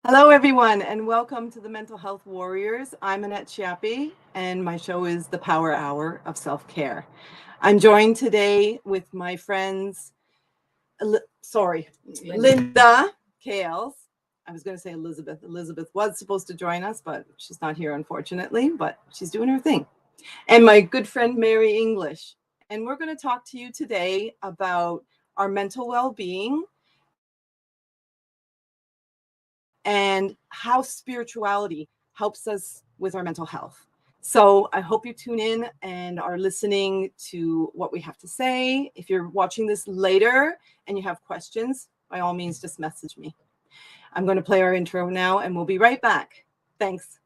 Hello, everyone, and welcome to the Mental Health Warriors. I'm Annette Chiappi, and my show is the Power Hour of Self-Care. I'm joined today with my friends, Linda Kales. I was going to say Elizabeth. Elizabeth was supposed to join us, but she's not here, unfortunately, but she's doing her thing. And my good friend, Mary English. And we're going to talk to you today about our mental well-being and how spirituality helps us with our mental health. So I hope you tune in and are listening to what we have to say. If you're watching this later and you have questions, by all means, just message me. I'm going to play our intro now and we'll be right back. Thanks.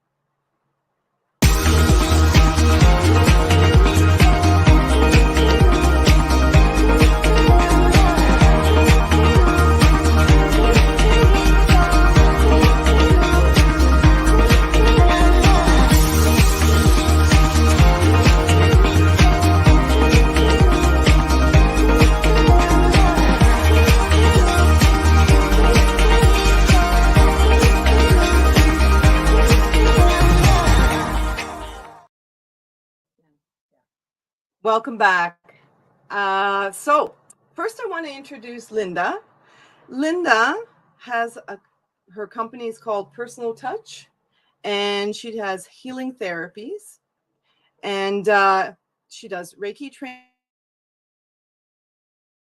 Welcome back. So first I want to introduce Linda. Linda has her company is called Personal Touch, and she has healing therapies, and she does Reiki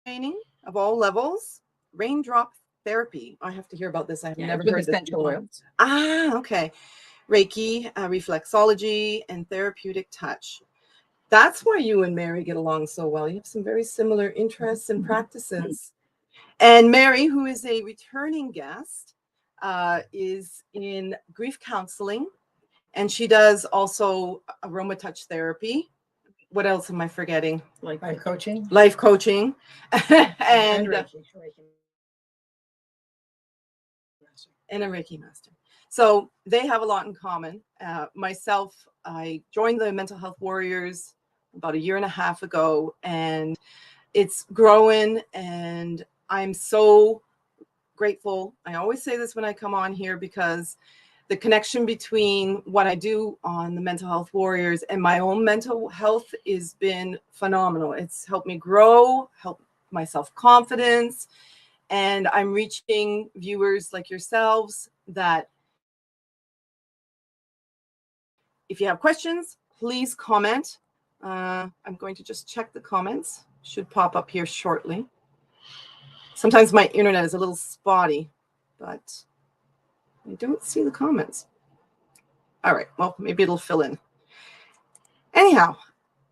training of all levels, raindrop therapy. I have to hear about this. I've never heard this before. Okay. Reiki, reflexology, and therapeutic touch. That's why you and Mary get along so well. You have some very similar interests and practices. And Mary, who is a returning guest, is in grief counseling, and she does also aroma touch therapy. What else am I forgetting? Life coaching. Life coaching. and a Reiki master. So they have a lot in common. Myself, I joined the Mental Health Warriors about 1.5 years ago, and it's growing, and I'm so grateful. I always say this when I come on here because the connection between what I do on the Mental Health Warriors and my own mental health has been phenomenal. It's helped me grow, help my self-confidence, and I'm reaching viewers like yourselves that if you have questions, please comment. I'm going to just check the comments. Should pop up here shortly. Sometimes my internet is a little spotty, but I don't see the comments. All right, well, maybe it'll fill in. Anyhow,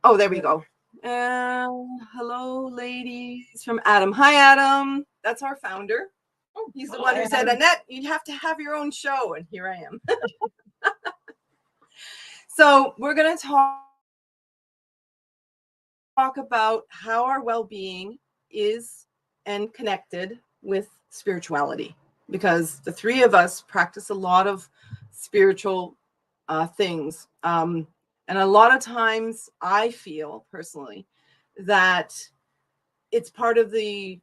oh, there we go. Hello, ladies from Adam. Hi, Adam. That's our founder. He's the one who said, Annette, you'd have to have your own show. And here I am. So we're going to talk about how our well-being is and connected with spirituality, because the three of us practice a lot of spiritual things. And a lot of times I feel personally that it's part of the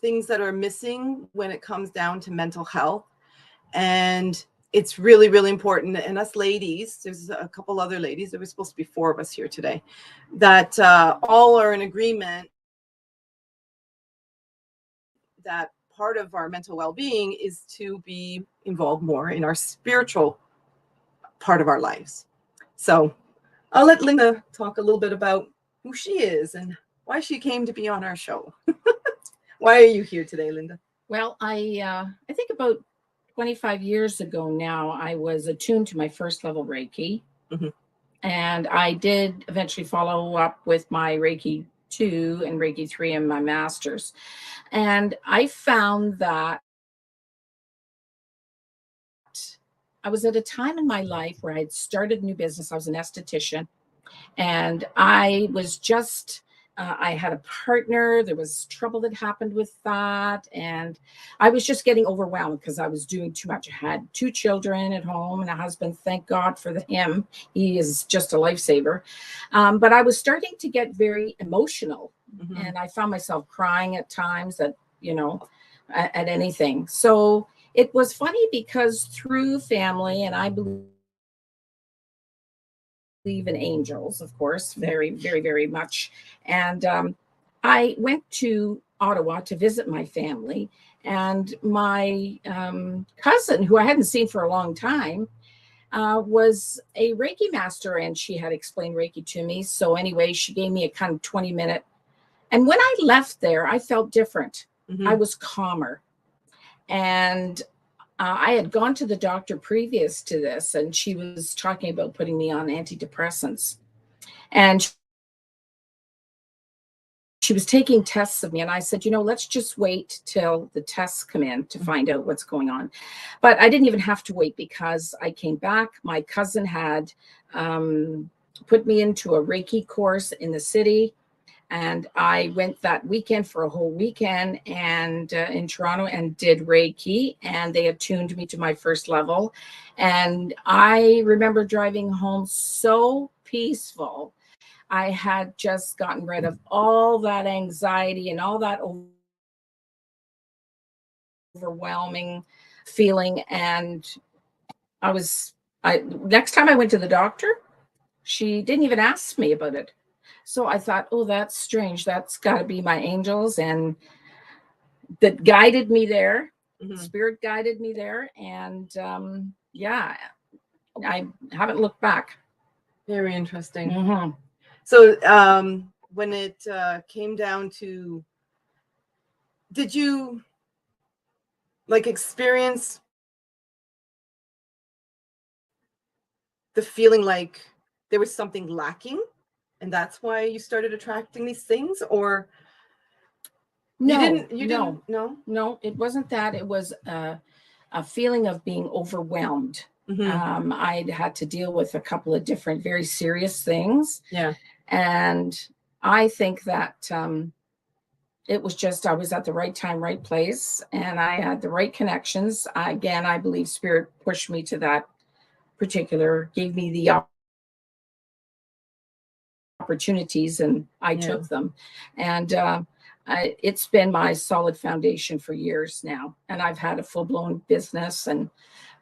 things that are missing when it comes down to mental health. And it's really, really important. And us ladies, there's a couple other ladies, there was supposed to be 4 of us here today, that all are in agreement that part of our mental well-being is to be involved more in our spiritual part of our lives. So I'll let Linda talk a little bit about who she is and why she came to be on our show. Why are you here today, Linda? Well, I think about 25 years ago now, I was attuned to my first level Reiki. Mm-hmm. And I did eventually follow up with my Reiki 2 and Reiki 3 and my master's. And I found that I was at a time in my life where I had started a new business. I was an esthetician, and I was just I had a partner. There was trouble that happened with that. And I was just getting overwhelmed because I was doing too much. I had 2 children at home and a husband. Thank God for him. He is just a lifesaver. But I was starting to get very emotional. Mm-hmm. And I found myself crying at times at anything. So it was funny because through family, and I believe in angels, of course, very, very, very much. And I went to Ottawa to visit my family, and my cousin, who I hadn't seen for a long time, was a Reiki master, and she had explained Reiki to me. So, anyway, she gave me a kind of 20-minute. And when I left there, I felt different. I was calmer. And I had gone to the doctor previous to this, and she was talking about putting me on antidepressants. And she was taking tests of me, and I said, let's just wait till the tests come in to find out what's going on. But I didn't even have to wait, because I came back. My cousin had put me into a Reiki course in the city, and I went that weekend for a whole weekend and in Toronto, and did Reiki, and they attuned me to my first level. And I remember driving home so peaceful. I had just gotten rid of all that anxiety and all that overwhelming feeling. And next time I went to the doctor, she didn't even ask me about it. So I thought, oh, that's strange. That's got to be my angels, and that guided me there. Spirit guided me there. And yeah, I haven't looked back. Very interesting. So when it came down to, did you experience the feeling like there was something lacking, and that's why you started attracting these things? Or no, no, it wasn't that. It was a feeling of being overwhelmed. I'd had to deal with a couple of different very serious things. Yeah. And I think that it was just, I was at the right time, right place, and I had the right connections. I believe Spirit pushed me to that particular, gave me the opportunities, and I took them. And it's been my solid foundation for years now. And I've had a full-blown business and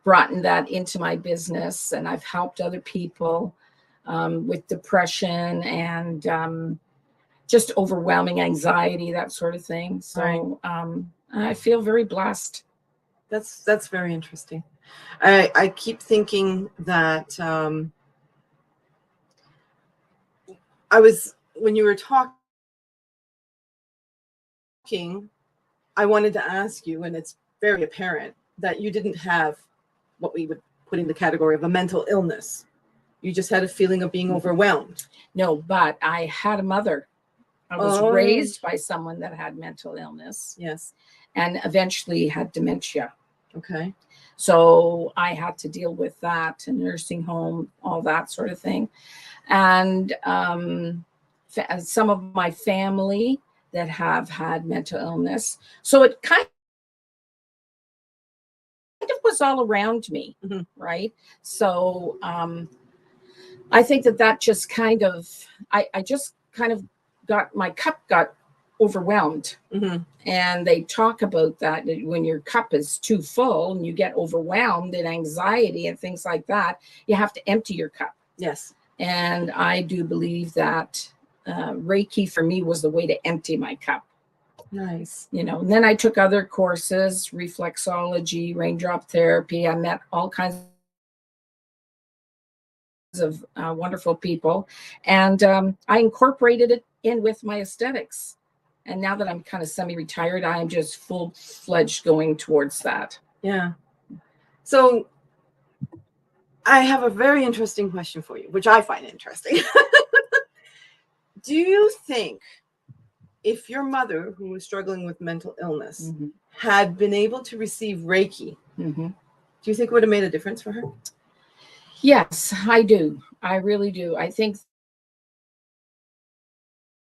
brought that into my business. And I've helped other people with depression and just overwhelming anxiety, that sort of thing. So I feel very blessed. That's very interesting. I keep thinking that when you were talking, I wanted to ask you, and it's very apparent that you didn't have what we would put in the category of a mental illness. You just had a feeling of being overwhelmed. No, but I had a mother. I was raised by someone that had mental illness. Yes. And eventually had dementia. Okay. So I had to deal with that, and nursing home, all that sort of thing. And some of my family that have had mental illness. So it kind of was all around me, right? So I think that just kind of, I just kind of my cup got overwhelmed. And they talk about that when your cup is too full and you get overwhelmed and anxiety and things like that, you have to empty your cup. Yes. And I do believe that Reiki for me was the way to empty my cup. Nice. And then I took other courses, reflexology, raindrop therapy. I met all kinds of wonderful people, and I incorporated it in with my aesthetics. And now that I'm kind of semi-retired, I am just full-fledged going towards that. Yeah. So I have a very interesting question for you, which I find interesting. Do you think if your mother, who was struggling with mental illness, had been able to receive Reiki, do you think it would have made a difference for her? Yes, I do. I really do. I think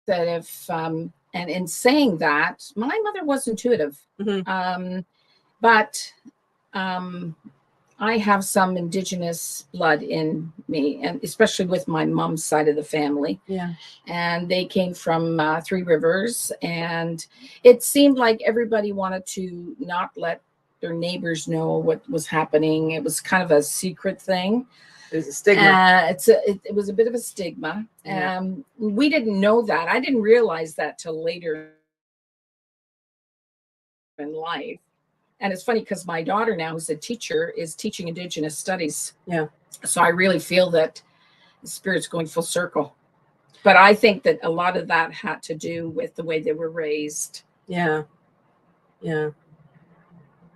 that if, and in saying that, my mother was intuitive, but I have some indigenous blood in me, and especially with my mom's side of the family. Yeah. And they came from Three Rivers, and it seemed like everybody wanted to not let their neighbors know what was happening. It was kind of a secret thing. There's a stigma. It was a bit of a stigma. Yeah. We didn't know that. I didn't realize that till later in life. And it's funny because my daughter now, who's a teacher, is teaching Indigenous studies. Yeah. So I really feel that the spirit's going full circle. But I think that a lot of that had to do with the way they were raised. Yeah. Yeah.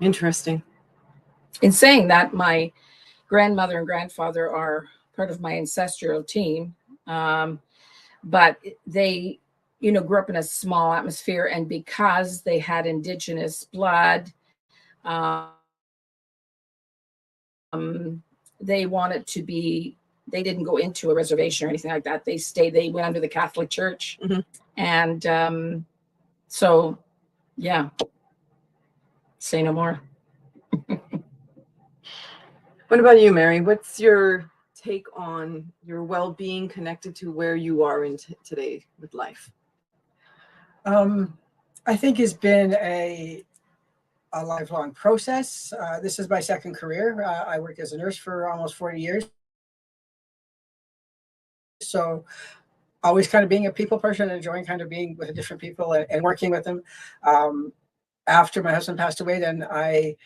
Interesting. In saying that, my grandmother and grandfather are part of my ancestral team. But they, grew up in a small atmosphere. And because they had Indigenous blood, they wanted to be, they didn't go into a reservation or anything like that. They went under the Catholic Church. Mhm. And so, yeah, say no more. What about you, Mary? What's your take on your well-being connected to where you are in today with life? I think it's been a lifelong process. This is my second career. I worked as a nurse for almost 40 years. So always kind of being a people person, enjoying kind of being with different people and working with them. After my husband passed away, then I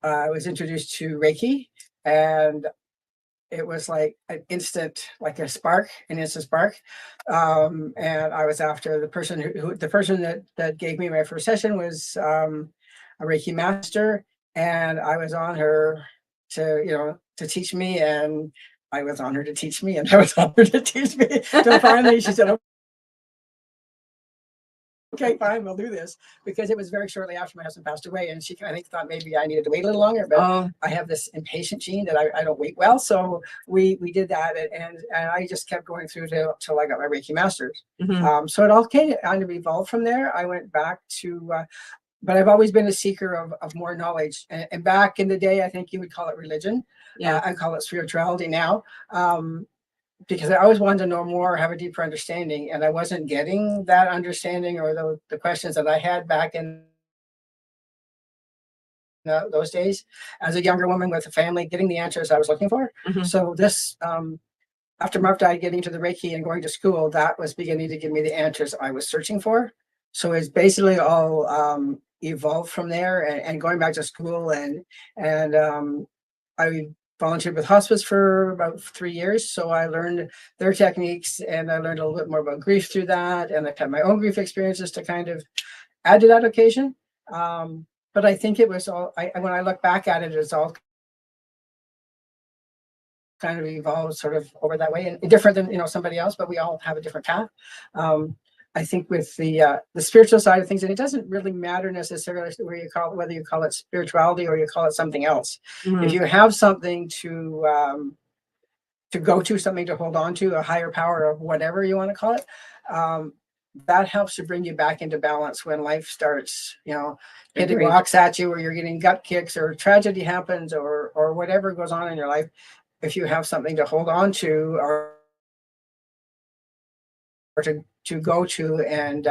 was introduced to Reiki, and it was like an instant, like an instant spark. And I was after the person that gave me my first session was a Reiki master, and I was on her to teach me, and I was on her to teach me, and I was on her to teach me. So finally she said, okay, fine, we'll do this, because it was very shortly after my husband passed away, and she, I think, thought maybe I needed to wait a little longer, but I have this impatient gene that I don't wait well, so we did that, and I just kept going through till I got my Reiki masters. Mhm. So it all kind of evolved from there. I went back to, but I've always been a seeker of more knowledge, and back in the day, I think you would call it religion. Yeah. I call it spirituality now. Because I always wanted to know more, have a deeper understanding, and I wasn't getting that understanding or the questions that I had back in those days as a younger woman with a family, getting the answers I was looking for. Mhm. So this, after Mark died, getting to the Reiki and going to school, that was beginning to give me the answers I was searching for. So it's basically all evolved from there, and going back to school, and I volunteered with hospice for about 3 years. So I learned their techniques, and I learned a little bit more about grief through that. And I've had my own grief experiences to kind of add to that occasion. But I think it was all, when I look back at it, it's all kind of evolved sort of over that way, and different than, somebody else, but we all have a different path. I think with the spiritual side of things, and it doesn't really matter necessarily whether you call it spirituality or you call it something else. Mhm. If you have something to go to, something to hold on to, a higher power of whatever you want to call it, that helps to bring you back into balance when life starts, hitting Agreed. rocks at you, or you're getting gut kicks, or tragedy happens, or whatever goes on in your life. If you have something to hold on to, or to go to, and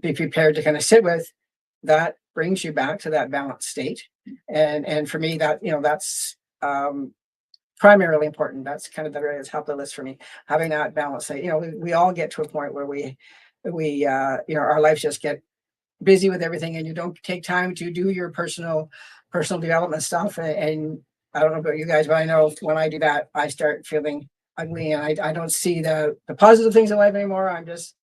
be prepared to kind of sit with, that brings you back to that balanced state. And for me, that's primarily important. That's kind of the area that's top of the list for me, having that balance. We all get to a point where we our lives just get busy with everything, and you don't take time to do your personal development stuff. And I don't know about you guys, but I know when I do that, I start feeling ugly, and I don't see the positive things in life anymore. I'm just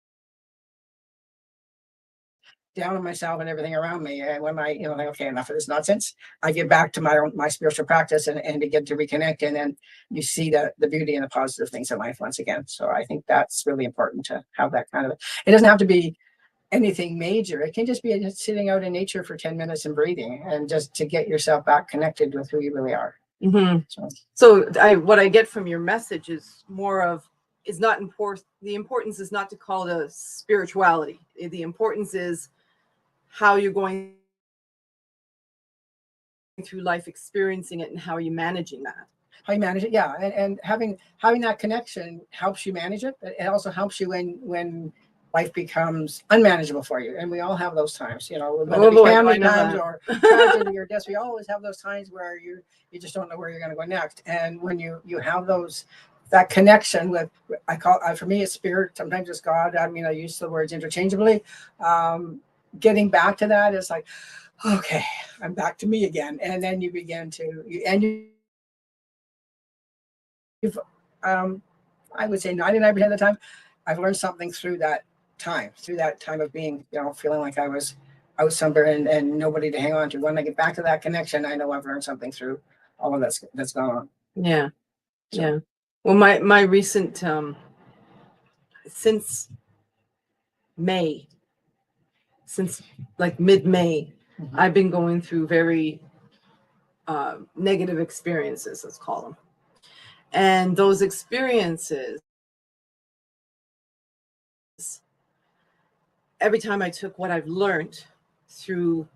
down on myself and everything around me. And when I, like, okay, enough of this nonsense, I get back to my spiritual practice, and to get to reconnect. And then you see the beauty and the positive things in life once again. So I think that's really important to have that kind of, it doesn't have to be anything major. It can just be just sitting out in nature for 10 minutes and breathing, and just to get yourself back connected with who you really are. Mhm. So What I get from your message is more of, is not important. The importance is not to call it a spirituality. The importance is how you're going through life, experiencing it, and how are you managing that. how you manage it, yeah, and having that connection helps you manage it. It also helps you when life becomes unmanageable for you. And we all have those times, you know, whether Oh it be boy, do I family know times that. or tragedy or death. We always have those times where you just don't know where you're going to go next. And when you have that connection with, for me, it's spirit. Sometimes it's God. I mean, I use the words interchangeably. Getting back to that is like, okay, I'm back to me again. And then you begin to, you've, I would say 99% of the time, I've learned something through that time of being, you know, feeling like I was out somewhere and nobody to hang on to. When I get back to that connection, I know I've learned something through all of that's gone on. Yeah. So- Yeah. Well, my recent, since May, since like mid-May, Mhm. I've been going through very negative experiences, let's call them. And those experiences, every time I took what I've learned through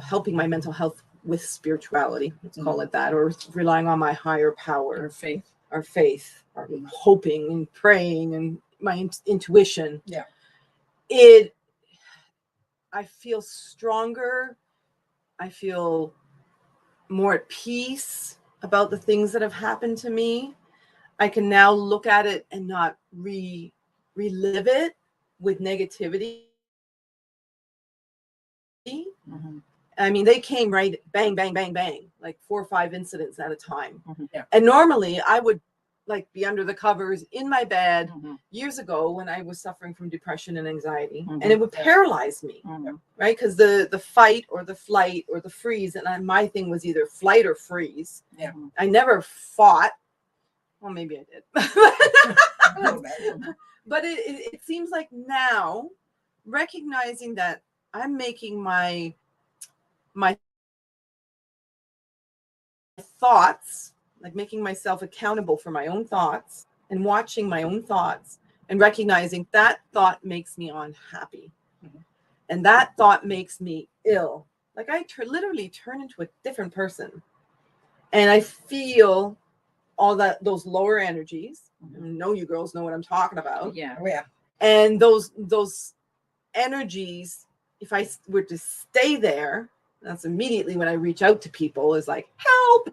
helping my mental health with spirituality, let's call it that, or relying on my higher power, Your faith. our faith, or hoping and praying and my intuition. Yeah. I feel stronger. I feel more at peace about the things that have happened to me. I can now look at it and not relive it with negativity. Mhm. I mean, they came right bang, bang, bang, bang, like 4 or 5 incidents at a time. Mhm. Yeah. And normally I would like be under the covers in my bed Mhm. years ago when I was suffering from depression and anxiety, Mhm. and it would Yeah. paralyze me, Mhm. right? Because the fight or the flight or the freeze, and my thing was either flight or freeze. Yeah. I never fought. Well, maybe I did. A little bit. But it seems like now, recognizing that I'm making my thoughts, like making myself accountable for my own thoughts and watching my own thoughts and recognizing that thought makes me unhappy. Mhm. And that thought makes me ill. Like I literally turn into a different person. And I feel all those lower energies. I know you girls know what I'm talking about. Yeah. Oh, yeah. And those energies, if I were to stay there, that's immediately when I reach out to people is like, help,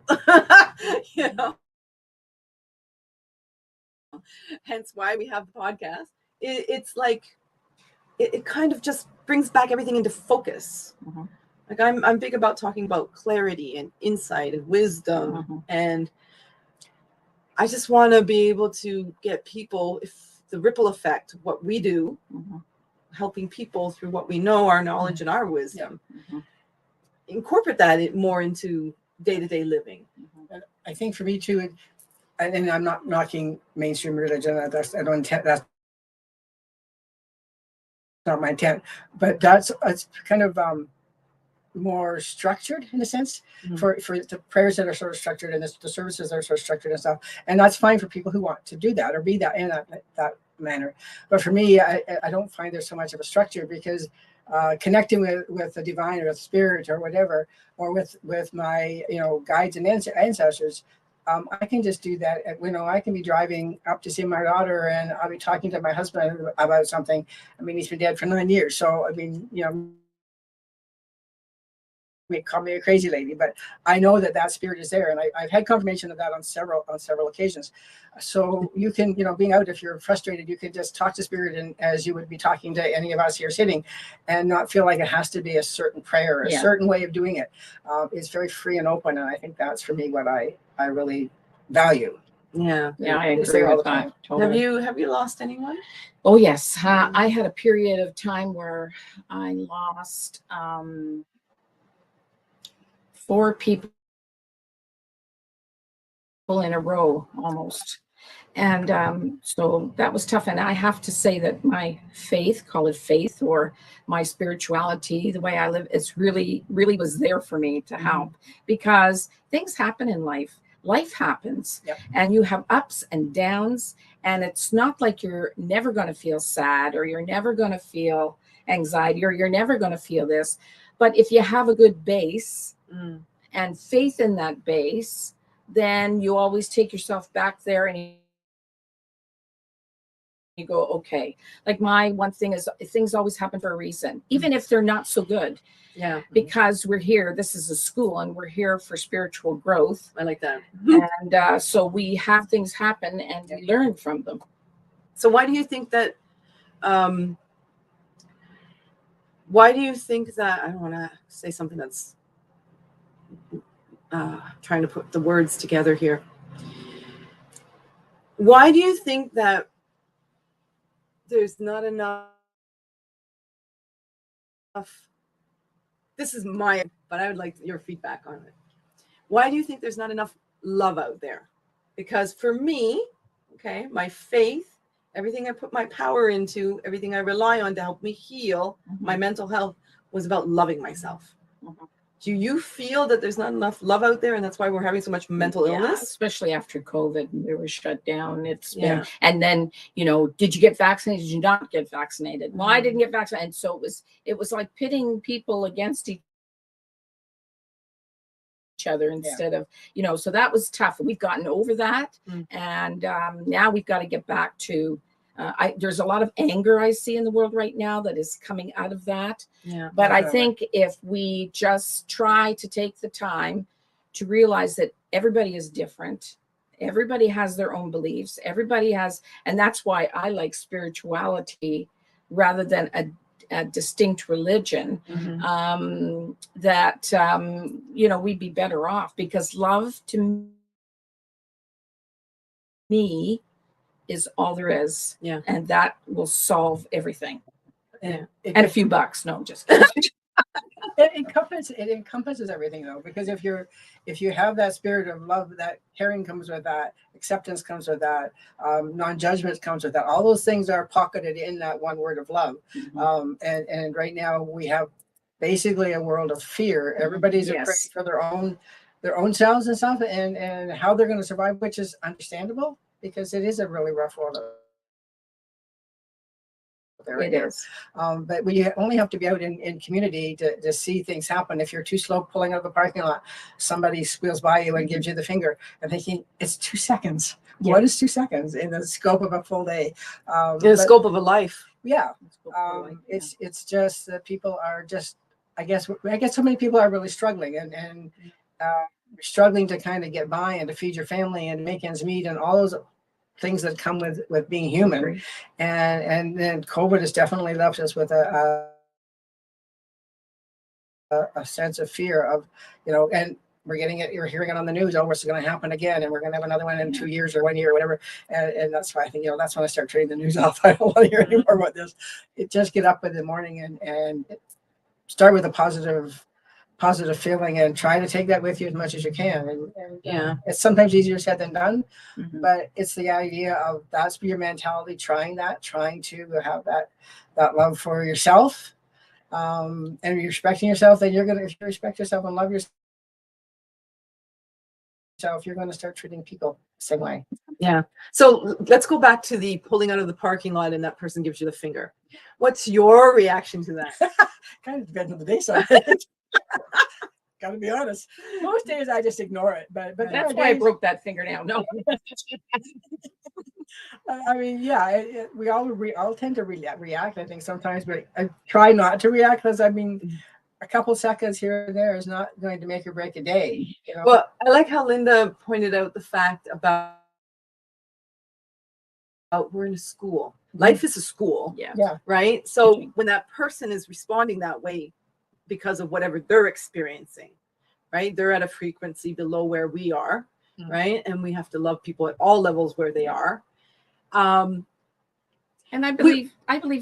you know. Hence why we have the podcast. It's like, it kind of just brings back everything into focus. Mhm. Like I'm big about talking about clarity and insight and wisdom. Mhm. And I just want to be able to get people, if the ripple effect, what we do, Mhm. helping people through what we know, our knowledge and our wisdom, Mhm. incorporate that more into day-to-day living. And I think for me too, and I'm not knocking mainstream religion. I don't intend, that's not my intent, but it's kind of more structured in a sense Mhm. for the prayers that are sort of structured and the services that are sort of structured and stuff. And that's fine for people who want to do that or be that in that manner. But for me, I don't find there's so much of a structure because connecting with the divine or with spirit or whatever, or with my, you know, guides and ancestors, I can just do that. You know, I can be driving up to see my daughter and I'll be talking to my husband about something. I mean, he's been dead for 9 years. So, I mean, you know, call me a crazy lady, but I know that spirit is there, and I've had confirmation of that on several occasions. So you can, you know, being out, if you're frustrated, you can just talk to spirit, and as you would be talking to any of us here sitting, and not feel like it has to be a certain prayer or a certain way of doing it. It's very free and open, and I think that's for me what I really value. Yeah. Yeah, I It's agree there all with the time. that. Totally. Have you lost anyone? Oh yes, I had a period of time where I lost 4 people in a row almost, and so that was tough. And I have to say that my faith, call it faith, or my spirituality, the way I live, it's really was there for me to help, because things happen in life. Life happens. Yep. And you have ups and downs, and it's not like you're never going to feel sad, or you're never going to feel anxiety, or you're never going to feel this. But if you have a good base and faith in that base, then you always take yourself back there and you go, okay. Like my one thing is things always happen for a reason, even if they're not so good, Yeah. because we're here. This is a school and we're here for spiritual growth. I like that. And so we have things happen and we learn from them. So why do you think that why do you think that, I don't want to say something that's trying to put the words together here. Why do you think that there's not enough, this is my, but I would like your feedback on it. Why do you think there's not enough love out there? Because for me, okay, my faith, everything I put my power into, everything I rely on to help me heal my mental health was about loving myself. Do you feel that there's not enough love out there and that's why we're having so much mental illness? Especially after COVID and we were shut down. It's been, Yeah. and then, you know, did you get vaccinated? Did you not get vaccinated? Well, I didn't get vaccinated. And so it was like pitting people against each other instead of, you know, so that was tough. We've gotten over that. And now we've got to get back to, there's a lot of anger I see in the world right now that is coming out of that. Yeah. But I think if we just try to take the time to realize that everybody is different, everybody has their own beliefs, everybody has, and that's why I like spirituality rather than a distinct religion, that, you know, we'd be better off, because love to me is all there is. Yeah. And that will solve everything. Yeah. And a few bucks. No, just kidding. It encompasses everything though, because if you have that spirit of love, that caring comes with that, acceptance comes with that, non-judgment comes with that. All those things are pocketed in that one word of love. And right now we have basically a world of fear. Everybody's afraid for their own selves and stuff, and how they're going to survive, which is understandable because it is a really rough world. It is. But we only have to be out in community to see things happen. If you're too slow pulling out of the parking lot, somebody squeals by you and gives you the finger, and thinking it's 2 seconds. Yeah. What is 2 seconds in the scope of a full day? In the scope of a life. Yeah. It's just that people are just, I guess so many people are really struggling and struggling to kind of get by and to feed your family and make ends meet and all those things that come with being human. And then COVID has definitely left us with a sense of fear of, you know, and we're getting it, you're hearing it on the news, oh, it's going to happen again, and we're going to have another one in 2 years or 1 year or whatever. And that's why I think, you know, that's when I start turning the news off. I don't want to hear any more about this. Just get up in the morning and start with a positive feeling and try to take that with you as much as you can. And it's sometimes easier said than done, but it's the idea of that's your mentality, trying to have that love for yourself. And you're respecting yourself, then if you respect yourself and love yourself, you're going to start treating people the same way. Yeah. So let's go back to the pulling out of the parking lot and that person gives you the finger. What's your reaction to that? Kind of depends on the day. So gotta be honest. Most days I just ignore it, but That's why I broke that fingernail. No. I mean, yeah, we all tend to react, I think, sometimes, but I try not to react, because I mean, a couple seconds here and there is not going to make or break a day. You know? Well, I like how Linda pointed out the fact about we're in a school. Life is a school. Yeah. Right. So when that person is responding that way because of whatever they're experiencing, right? They're at a frequency below where we are, right? And we have to love people at all levels where they are. And I believe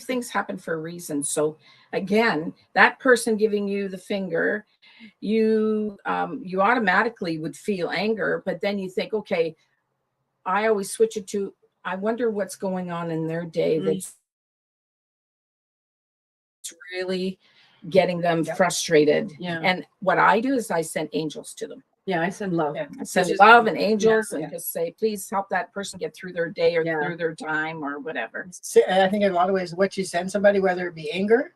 things happen for a reason. So again, that person giving you the finger, you automatically would feel anger, but then you think, okay, I always switch it to, I wonder what's going on in their day that's really getting them frustrated. Yeah. And what I do is I send angels to them. Yeah, I send love. I send love and angels and just say, please help that person get through their day or through their time or whatever. So, and I think in a lot of ways, what you send somebody, whether it be anger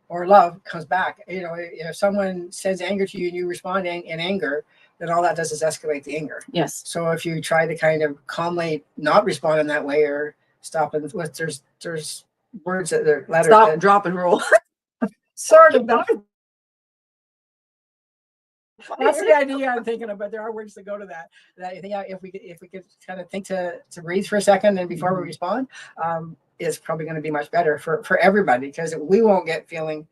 or love, comes back. You know, if someone sends anger to you and you respond in anger, then all that does is escalate the anger. Yes. So if you try to kind of calmly not respond in that way or stop and with there's words that are letters Stop, that drop, and roll. sort of that's the idea I'm thinking of, but there are words that go to that. That I think if we could kind of think to breathe for a second and before we respond, is probably going to be much better for everybody, because we won't get feeling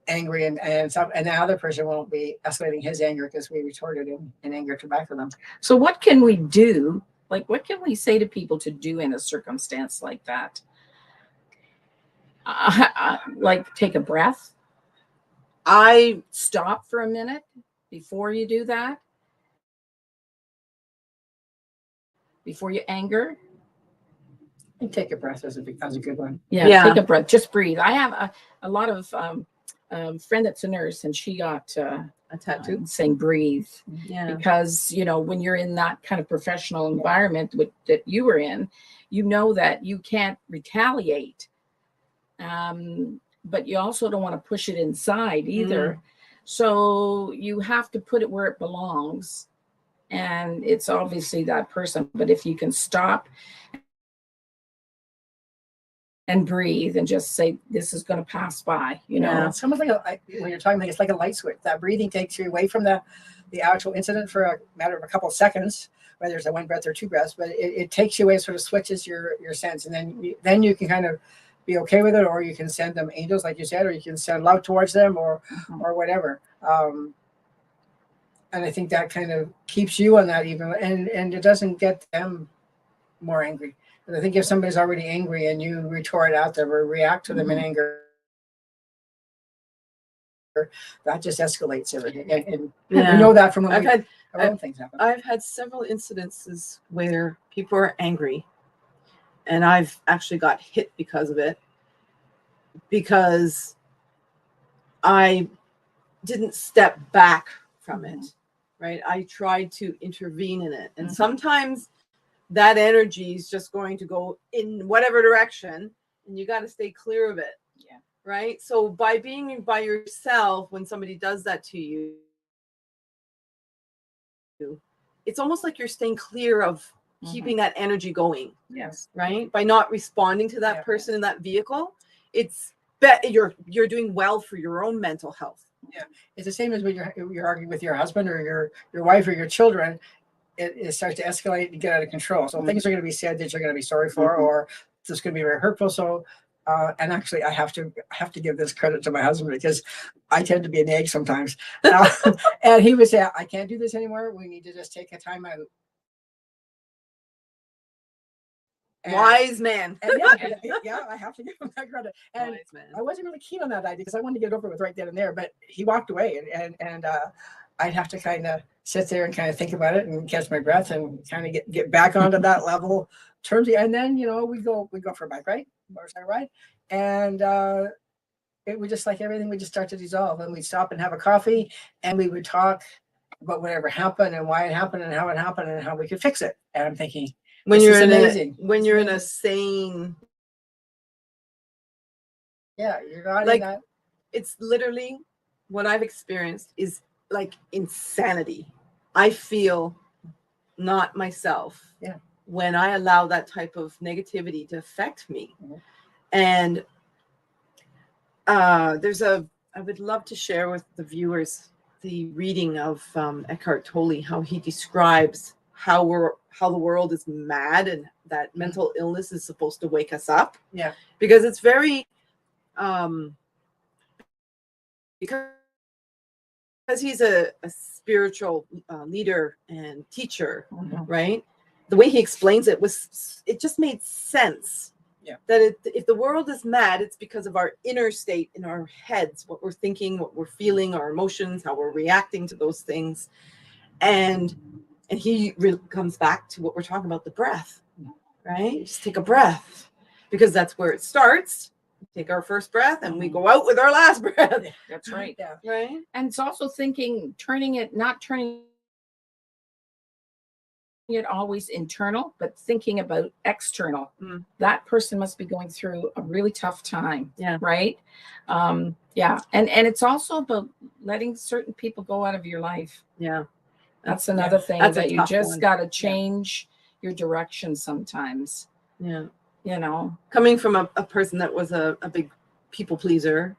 angry and the other person won't be escalating his anger because we retorted in anger to back to them. So what can we do? Like, what can we say to people to do in a circumstance like that? Like, take a breath, I stop for a minute before you do that, before you anger. And take a breath as a good one. Yeah, take a breath, just breathe. I have a lot of friend that's a nurse, and she got a tattoo. saying breathe, Yeah. because when you're in that kind of professional environment that you were in, that you can't retaliate, but you also don't want to push it inside either. So you have to put it where it belongs, and it's obviously that person. But if you can stop and breathe and just say, this is going to pass by, Yeah. It's almost like when you're talking, it's like a light switch. That breathing takes you away from the actual incident for a matter of a couple of seconds, whether it's a one breath or two breaths, but it takes you away, sort of switches your sense, and then you can kind of be okay with it, or you can send them angels, like you said, or you can send love towards them, or whatever. And I think that kind of keeps you on that even, and it doesn't get them more angry. But I think if somebody's already angry and you retort out them or react to them in anger, that just escalates everything. And we know that from when our own things happen. I've had several incidences where people are angry, and I've actually got hit because of it, because I didn't step back from it, right? I tried to intervene in it. And sometimes that energy is just going to go in whatever direction, and you got to stay clear of it. Yeah. Right. So by being by yourself, when somebody does that to you, it's almost like you're staying clear of keeping that energy going. Yes. Right. By not responding to that person in that vehicle, it's you're doing well for your own mental health. Yeah. It's the same as when you're arguing with your husband or your wife or your children. It starts to escalate and get out of control. So things are going to be said that you're going to be sorry for, or it's going to be very hurtful. So, and actually, I have to give this credit to my husband, because I tend to be a nag sometimes. And he would say, "I can't do this anymore. We need to just take a time out." Wise man. And yeah, I have to give him that credit. And Wise man. I wasn't really keen on that idea because I wanted to get it over with right then and there. But he walked away, and I'd have to kind of sit there and kind of think about it and catch my breath and kind of get back onto that level terms. And then we go for a bike ride, motorcycle ride, and it would just, like everything would just start to dissolve, and we'd stop and have a coffee, and we would talk about whatever happened and why it happened and how it happened and how we could fix it. And I'm thinking, when you're in amazing. a sane, you're not like in that. It's literally what I've experienced is like insanity. I feel not myself when I allow that type of negativity to affect me. And I would love to share with the viewers the reading of Eckhart Tolle, how he describes how the world is mad, and that mental illness is supposed to wake us up. Yeah. Because it's very because he's a spiritual leader and teacher, right? The way he explains it just made sense. Yeah. That if the world is mad, it's because of our inner state in our heads, what we're thinking, what we're feeling, our emotions, how we're reacting to those things. And he comes back to what we're talking about, the breath, right? Just take a breath, because that's where it starts. Take our first breath and we go out with our last breath. That's right. Yeah. Right. And it's also not turning it always internal, but thinking about external. That person must be going through a really tough time. Yeah. Right. And it's also about letting certain people go out of your life. Yeah. That's another thing That's a that you tough just one. got to change your direction sometimes. Yeah. you know. Coming from a person that was a big people pleaser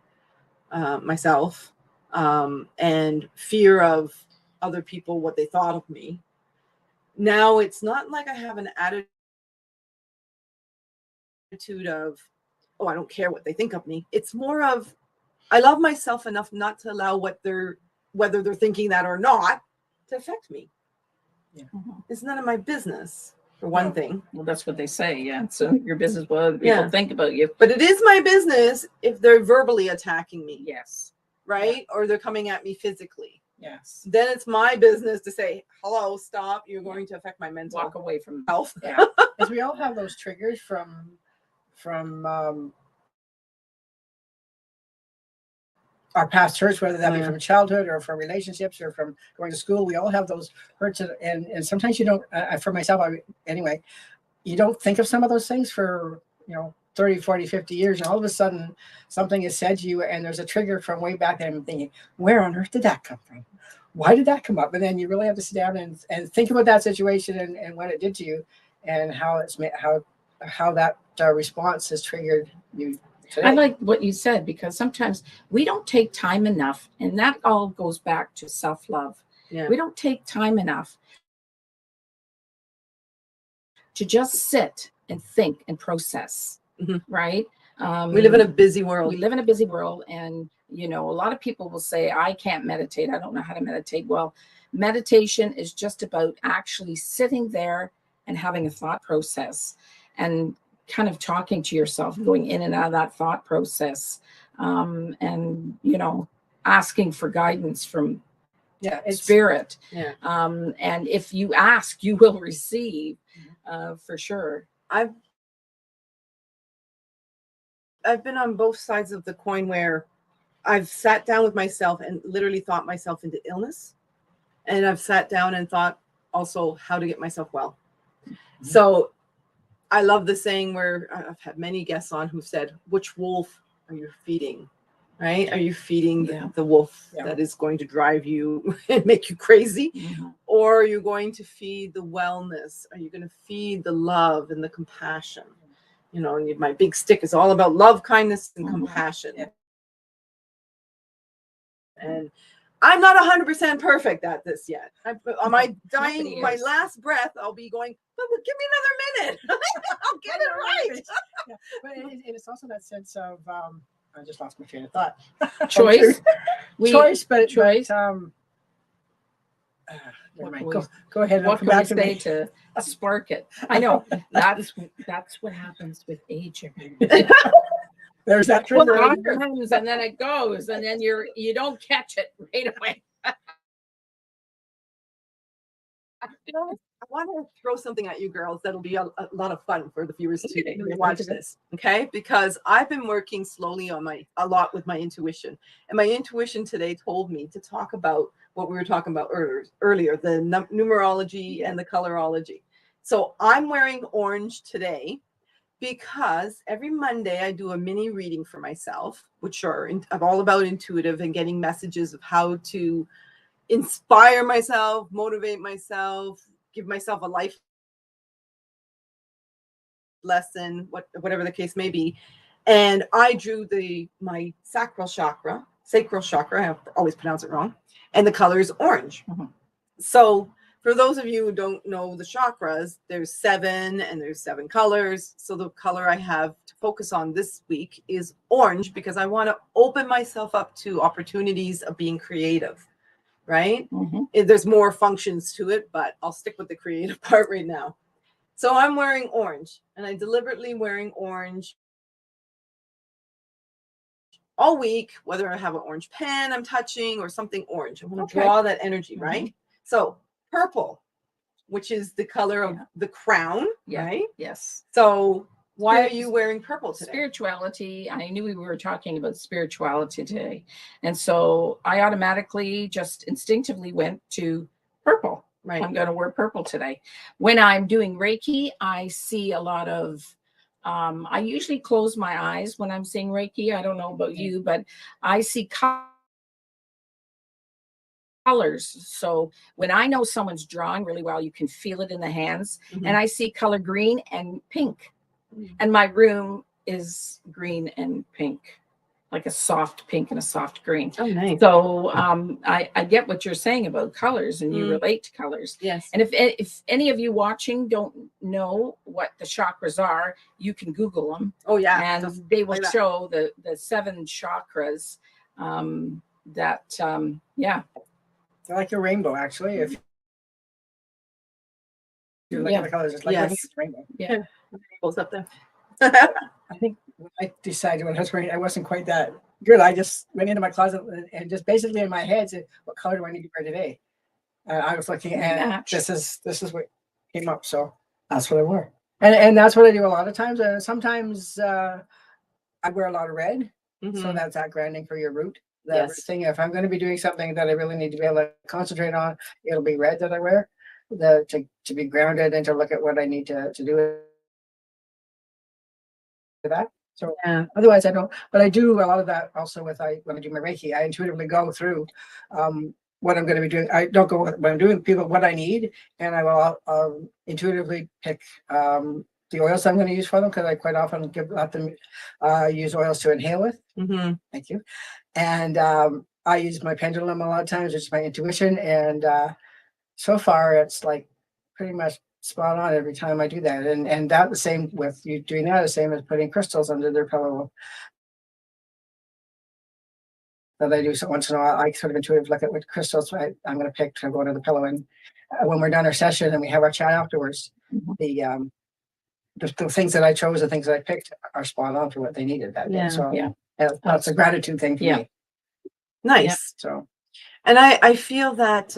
myself, and fear of other people, what they thought of me. Now it's not like I have an attitude of, oh, I don't care what they think of me. It's more of, I love myself enough not to allow whether they're thinking that or not to affect me. Mhm. It's none of my business, for one No. thing. Well, that's what they say. Yeah. So your business, what other people Yeah. think about you. But it is my business if they're verbally attacking me, Yes. right? Or they're coming at me physically. Yes. Then it's my business to say, hello, stop. You're going to affect my mental Walk away from health. Yeah. Because we all have those triggers from our past hurts, whether that be Yeah. from childhood or from relationships or from going to school. We all have those hurts, and sometimes you don't. For myself, anyway, you don't think of some of those things for 30, 40, 50 years, and all of a sudden something is said to you, and there's a trigger from way back then. I'm thinking, where on earth did that come from? Why did that come up? And then you really have to sit down and think about that situation and what it did to you, and how it's made, how that response has triggered you today. I like what you said, because sometimes we don't take time enough, and that all goes back to self-love. Yeah. We don't take time enough to just sit and think and process, Mhm. right? We live in a busy world. We live in a busy world, and a lot of people will say, I can't meditate, I don't know how to meditate. Well, meditation is just about actually sitting there and having a thought process and kind of talking to yourself, going in and out of that thought process, and asking for guidance from spirit. Yeah. And if you ask, you will receive, for sure. I've been on both sides of the coin where I've sat down with myself and literally thought myself into illness. And I've sat down and thought also how to get myself well. Mm-hmm. So I love the saying where I've had many guests on who said, which wolf are you feeding? Right? Are you feeding the wolf that is going to drive you and make you crazy? Mm-hmm. Or are you going to feed the wellness? Are you going to feed the love and the compassion? And my big stick is all about love, kindness, and compassion. Yeah. And I'm not 100% perfect at this yet. On my dying, my last breath, I'll be going, but give me another minute. I'll get it right. Yeah. But it's also that sense of, I just lost my train of thought. Choice. Choice. Never mind. Go ahead. What can we say to spark it? I know that's what happens with aging. There's that Well, trigger. comes and then it goes, and then you don't catch it right away. I want to throw something at you girls that'll be a lot of fun for the viewers to watch this, okay? Because I've been working slowly on a lot with my intuition. And my intuition today told me to talk about what we were talking about earlier, the numerology and the colorology. So I'm wearing orange today because every Monday I do a mini reading for myself, which are all about intuitive and getting messages of how to inspire myself, motivate myself, give myself a life lesson, whatever the case may be. And I drew my sacral chakra, I always pronounce it wrong, and the color is orange. Mm-hmm. So for those of you who don't know the chakras, there's 7 and there's 7 colors. So the color I have to focus on this week is orange because I want to open myself up to opportunities of being creative. Right? Mm-hmm. There's more functions to it, but I'll stick with the creative part right now. So I'm wearing orange, and I'm deliberately wearing orange all week, whether I have an orange pen I'm touching or something orange. I'm going to draw that energy, right? Mm-hmm. So purple, which is the color of the crown, right? Yes. So why are you wearing purple today? Spirituality. I knew we were talking about spirituality today. And so I automatically just instinctively went to purple. Right. I'm going to wear purple today. When I'm doing Reiki, I see a lot of, I usually close my eyes when I'm seeing Reiki. I don't know about you, but I see colors. So when I know someone's drawing really well, you can feel it in the hands. Mm-hmm. And I see color green and pink. And my room is green and pink, like a soft pink and a soft green. Oh, nice. So I get what you're saying about colors, and you Mm. relate to colors. Yes. And if any of you watching don't know what the chakras are, you can Google them, Oh, yeah. and Just they will like that. show the 7 chakras. Yeah, They're like a rainbow, actually. If you look Yeah. at the colors, it's like looking Yes. at the rainbow. yeah. Goes up there. I think when I decided when I was wearing, I wasn't quite that good. I just went into my closet and just basically in my head said, "What color do I need to wear today?" I was looking, They and match. this is what came up. So that's what I wore, and that's what I do a lot of times. Sometimes I wear a lot of red, so Mhm. that's that grounding for your root. The root Yes. thing. If I'm going to be doing something that I really need to be able to concentrate on, it'll be red that I wear. To be grounded and to look at what I need to do with that. So Yeah. otherwise I don't, but I do a lot of that also when I do my Reiki. I intuitively go through what I'm going to be doing. I don't go when I'm doing people what I need, and I will intuitively pick the oils I'm going to use for them, because I quite often let them use oils to inhale with. Mhm. Thank you. And I use my pendulum a lot of times, which is my intuition, and so far it's like pretty much spot on every time I do that. And that the same with you doing that, the same as putting crystals under their pillow that I do. So once in a while, I sort of intuitively look at what crystals I'm going to pick to go to the pillow. And when we're done our session and we have our chat afterwards, Mhm. the things that I chose, the things that I picked are spot on for what they needed that Yeah. day. So Yeah. that's a gratitude thing for Yeah. me. Nice. So And I feel that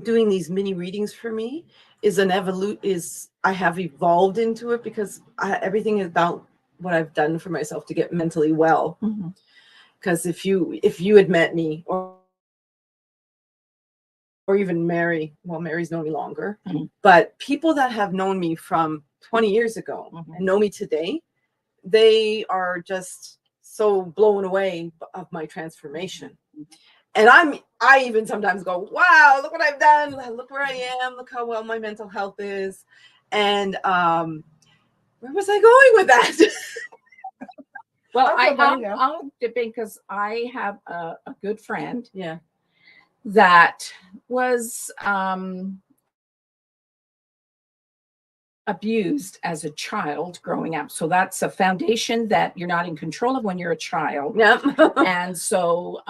doing these mini readings for me is I have evolved into it, because everything is about what I've done for myself to get mentally well. Mhm. Because if you had met me, or even Mary, well, Mary's known me longer, Mhm. but people that have known me from 20 years ago Mhm. and know me today, they are just so blown away of my transformation. And I even sometimes go, wow, look what I've done. Look where I am. Look how well my mental health is. And where was I going with that? Well, I feel better now. I'll dip in, because I have a good friend Yeah. that was abused as a child growing up. So that's a foundation that you're not in control of when you're a child. Yeah. And so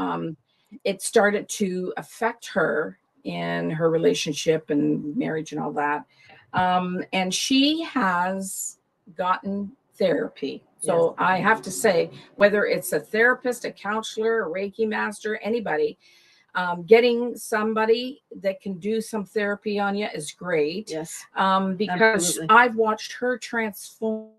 it started to affect her in her relationship and marriage and all that. And she has gotten therapy. So I have to say, whether it's a therapist, a counselor, a Reiki master, anybody, getting somebody that can do some therapy on you is great. Yes. Because Absolutely. I've watched her transform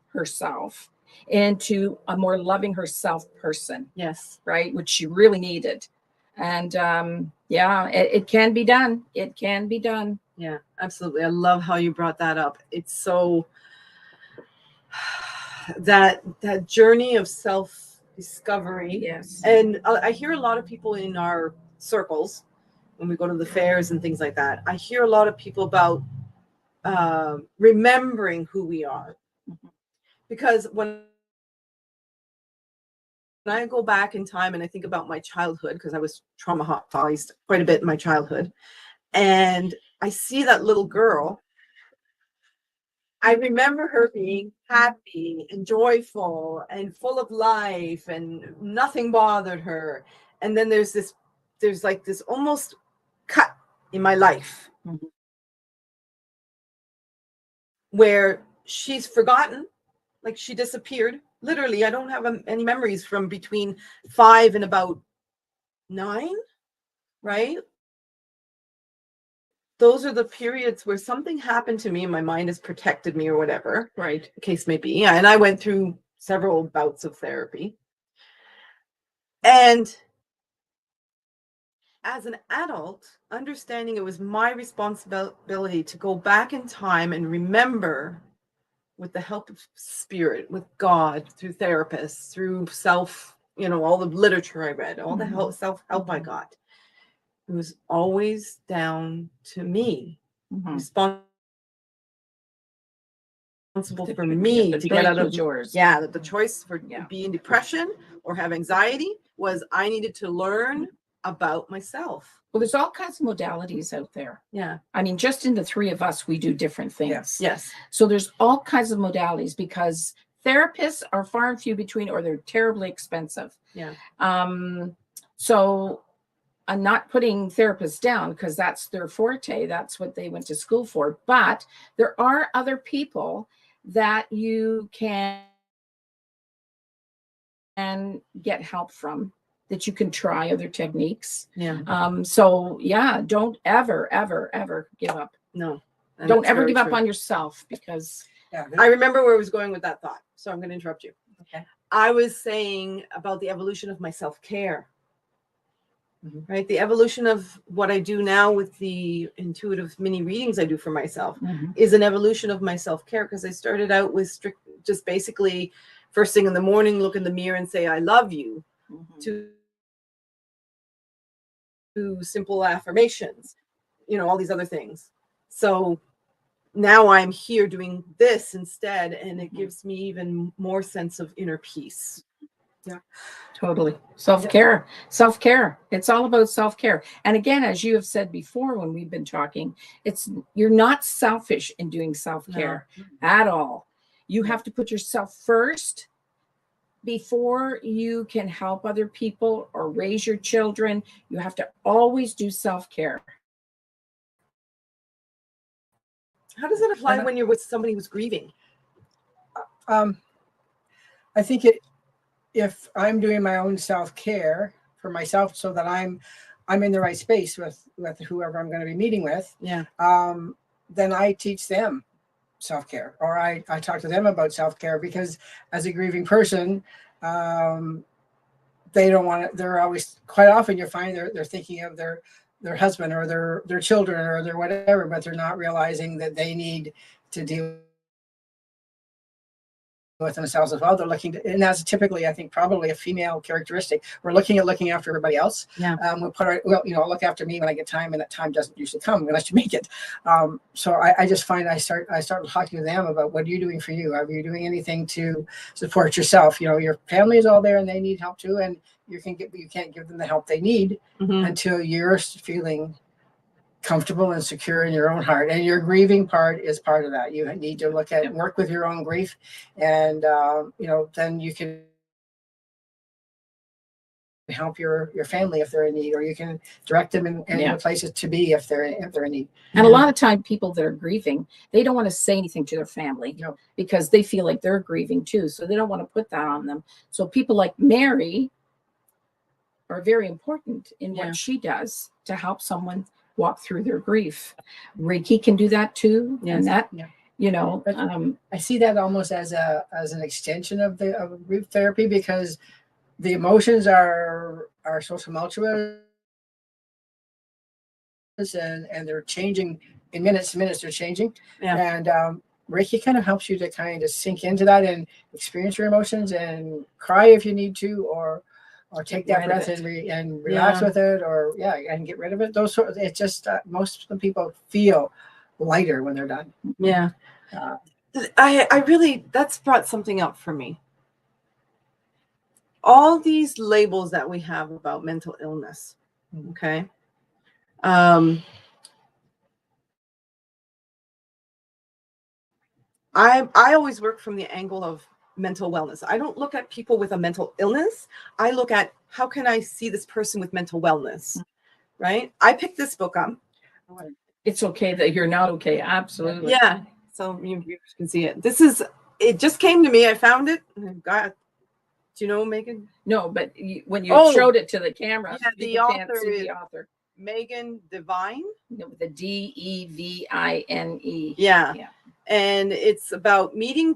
herself into a more loving herself person, Yes. right? Which she really needed. And yeah, it can be done. It can be done. Yeah, absolutely. I love how you brought that up. It's so that journey of self discovery. Yes. And I hear a lot of people in our circles when we go to the fairs and things like that. I hear a lot of people about remembering who we are, Mhm. because when I go back in time and I think about my childhood, because I was traumatized quite a bit in my childhood, and I see that little girl, I remember her being happy and joyful and full of life, and nothing bothered her. And then there's like this almost cut in my life Mhm. where she's forgotten, like she disappeared. Literally, I don't have any memories from between 5 and about 9, right? Those are the periods where something happened to me and my mind has protected me, or whatever Right. the case may be. Yeah, and I went through several bouts of therapy. And as an adult, understanding it was my responsibility to go back in time and remember, with the help of spirit, with God, through therapists, through all the literature I read, all the self-help I got. It was always down to me. Mhm. responsible The- for yeah, me the to get choice out of was yours. yeah, that the choice for Yeah. be in depression or have anxiety was I needed to learn about myself. Well, there's all kinds of modalities out there. Yeah. I mean, just in the three of us, we do different things. Yes. Yes. So there's all kinds of modalities because therapists are far and few between, or they're terribly expensive. Yeah. So I'm not putting therapists down because that's their forte. That's what they went to school for. But there are other people that you can get help from, that you can try other techniques. Yeah. So yeah, don't ever, ever, ever give up. No. And Don't that's ever very give up true. on yourself, because Yeah. I remember where I was going with that thought. So I'm going to interrupt you. Okay. I was saying about the evolution of my self-care. Mhm. Right? The evolution of what I do now with the intuitive mini readings I do for myself is an evolution of my self-care, because I started out with strict, just basically first thing in the morning, look in the mirror and say, I love you, to simple affirmations, all these other things. So now I'm here doing this instead, and it gives me even more sense of inner peace. Yeah. Totally. Self-care. Self-care. It's all about self-care. And again, as you have said before when we've been talking, you're not selfish in doing self-care at all. You have to put yourself first before you can help other people or raise your children. You have to always do self-care. How does it apply when you're with somebody who's grieving? I think if I'm doing my own self-care for myself, so that I'm in the right space with whoever I'm going to be meeting with, Yeah. then I teach them self-care, or I talk to them about self-care, because as a grieving person, they don't want to, they're always, quite often you find they're thinking of their husband or their children or their whatever, but they're not realizing that they need to deal with themselves as well. They're looking to, and that's typically, I think, probably a female characteristic. We're looking after everybody else. Yeah. We'll look after me when I get time, and that time doesn't usually come unless you make it. So I just find I start talking to them about, what are you doing for you? Are you doing anything to support yourself? Your family is all there and they need help too, and you can't give them the help they need until you're feeling comfortable and secure in your own heart, and your grieving part is part of that. You need to look at work with your own grief, and then you can help your family if they're in need, or you can direct them in the places to be if they're in need. And a lot of time, people that are grieving, they don't want to say anything to their family because they feel like they're grieving too, so they don't want to put that on them. So people like Mary are very important in what she does to help someone walk through their grief. Reiki can do that too. Yes. And that, I see that almost as an extension of grief therapy, because the emotions are so tumultuous, and they're changing in minutes to minutes. They're changing, and Reiki kind of helps you to kind of sink into that and experience your emotions and cry if you need to, or take that breath and relax with it, or and get rid of it. It's just most of the people feel lighter when they're done. Yeah. I really, that's brought something up for me. All these labels that we have about mental illness. Okay. I always work from the angle of mental wellness. I don't look at people with a mental illness. I look at, how can I see this person with mental wellness, right? I picked this book up. It's okay that you're not okay. Absolutely. Yeah. So you can see it. It just came to me. I found it. Do you know Megan? No, but when you showed it to the camera, the author is the author. Megan Devine. With the Devine. Yeah. And it's about meeting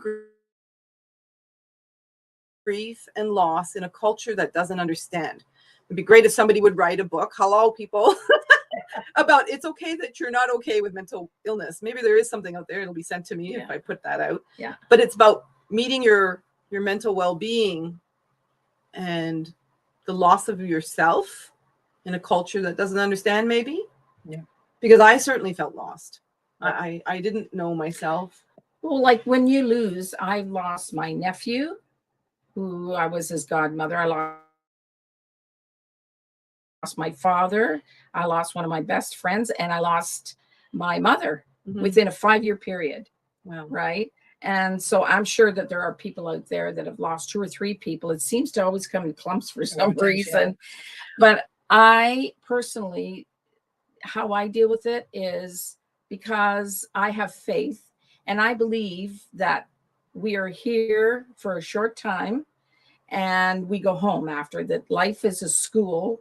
grief and loss in a culture that doesn't understand. It'd be great if somebody would write a book, hello people, about it's okay that you're not okay with mental illness. Maybe there is something out there. It'll be sent to me if I put that out. Yeah. But it's about meeting your mental well-being and the loss of yourself in a culture that doesn't understand, maybe. Yeah. Because I certainly felt lost. I didn't know myself. Well, like when you lose, I lost my nephew, who I was his godmother. I lost my father. I lost one of my best friends, and I lost my mother within a 5-year period. Wow. Right. And so I'm sure that there are people out there that have lost 2 or 3 people. It seems to always come in clumps for some reason. But I personally, how I deal with it is because I have faith and I believe that we are here for a short time and we go home after that. Life is a school.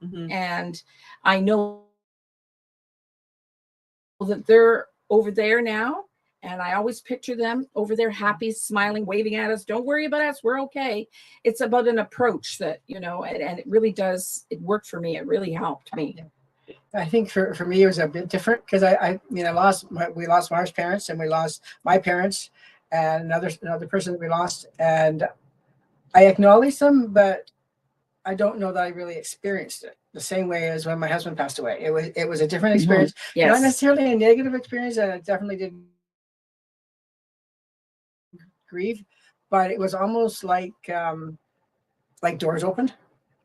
And I know that they're over there now. And I always picture them over there, happy, smiling, waving at us. Don't worry about us. We're okay. It's about an approach that, and it really does. It worked for me. It really helped me. I think for me, it was a bit different because we lost Mara's parents and we lost my parents and another person that we lost. And I acknowledged them, but I don't know that I really experienced it the same way as when my husband passed away. It was a different experience, Yes. Not necessarily a negative experience, and I definitely didn't grieve, but it was almost like doors opened.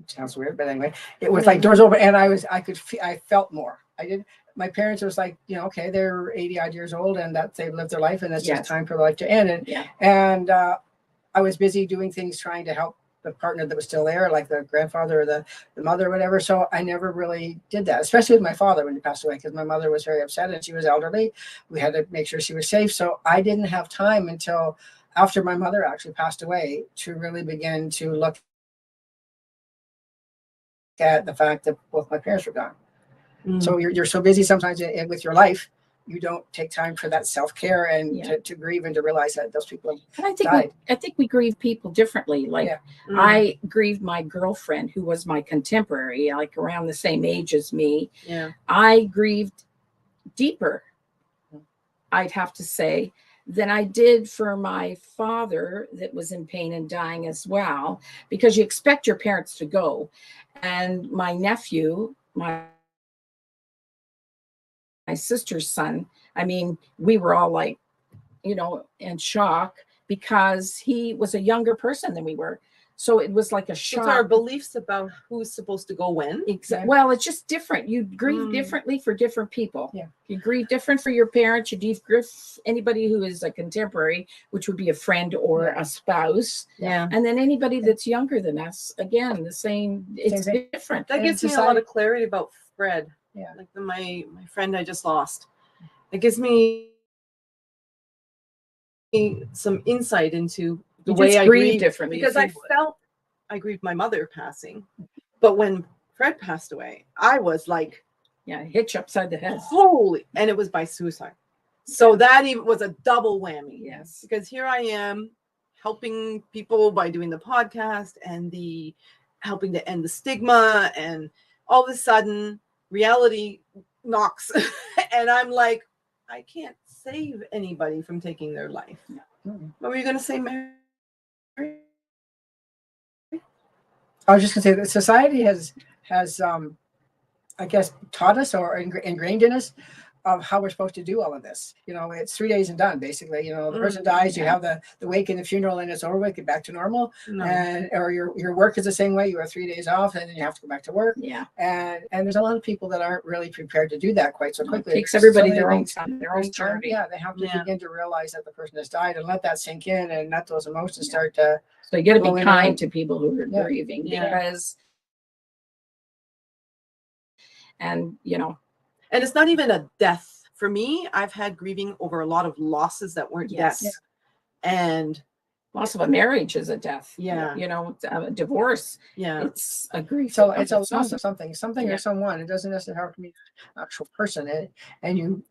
It sounds weird, but anyway, it was like doors open, and I felt more. I did. My parents was like, okay, they're 80 odd years old, and that they've lived their life, and it's just time for life to end. And I was busy doing things, trying to help the partner that was still there, like the grandfather or the mother or whatever. So I never really did that, especially with my father when he passed away, because my mother was very upset and she was elderly. We had to make sure she was safe. So I didn't have time until after my mother actually passed away to really begin to look at the fact that both my parents were gone. So you're so busy sometimes with your life, you don't take time for that self-care and to grieve and to realize that those people have died. I think we grieve people differently. Like I grieved my girlfriend who was my contemporary, like around the same age as me. I grieved deeper, I'd have to say, than I did for my father that was in pain and dying as well, because you expect your parents to go. And my nephew, my sister's son, I mean, we were all like, in shock because he was a younger person than we were. So it was like a shock. It's our beliefs about who's supposed to go when. Well, it's just different. You grieve differently for different people. You grieve different for your parents. You grieve anybody who is a contemporary, which would be a friend or a spouse. And then anybody that's younger than us, again, the same. It's different. That gives me a lot of clarity about Fred. Like my friend I just lost. It gives me some insight into the way I grieve differently, because I grieved my mother passing, but when Fred passed away, I was like, hitch upside the head. Holy, and it was by suicide. So that even was a double whammy. Yes, because here I am helping people by doing the podcast and helping to end the stigma, and all of a sudden reality knocks, and I'm like, I can't save anybody from taking their life. What were you going to say, Mary? I was just going to say that society has I guess taught us or ingrained in us of how we're supposed to do all of this. It's 3 days and done, basically. The person dies, you have the wake and the funeral, and it's over with, get back to normal. Or your work is the same way. You have 3 days off, and then you have to go back to work. And there's a lot of people that aren't really prepared to do that quite so quickly. It takes everybody their own time, their own turn. They have to begin to realize that the person has died and let that sink in and let those emotions start to. So you got to be kind to people who are grieving because, and it's not even a death. For me, I've had grieving over a lot of losses that weren't deaths. And loss of a marriage is a death. A divorce. It's a grief. So it's a loss of something or someone. It doesn't necessarily have to be an actual person. And you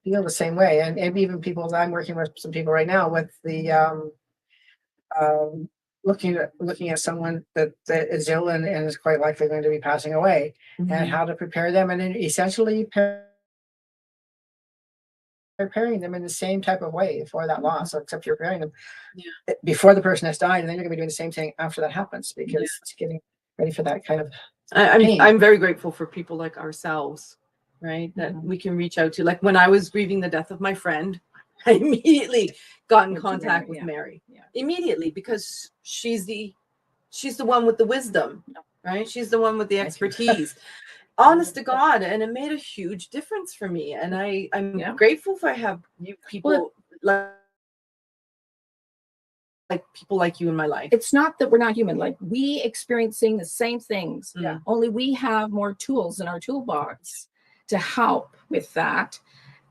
feel the same way. And even people that I'm working with, some people right now with the looking at someone that is ill and is quite likely going to be passing away, and how to prepare them, and then essentially preparing them in the same type of way for that loss, except you're preparing them before the person has died, and then you're going to be doing the same thing after that happens, because it's getting ready for that kind of I'm very grateful for people like ourselves, right, that we can reach out to. Like when I was grieving the death of my friend, I immediately got in With contact Mary, with yeah. Mary. Yeah. Immediately, because she's the one with the wisdom, right? She's the one with the Thank you. expertise. Honest to God, and it made a huge difference for me. And I'm Yeah. grateful if I have you people like people like you in my life. It's not that we're not human. Like, we experiencing the same things. Yeah. Only we have more tools in our toolbox to help with that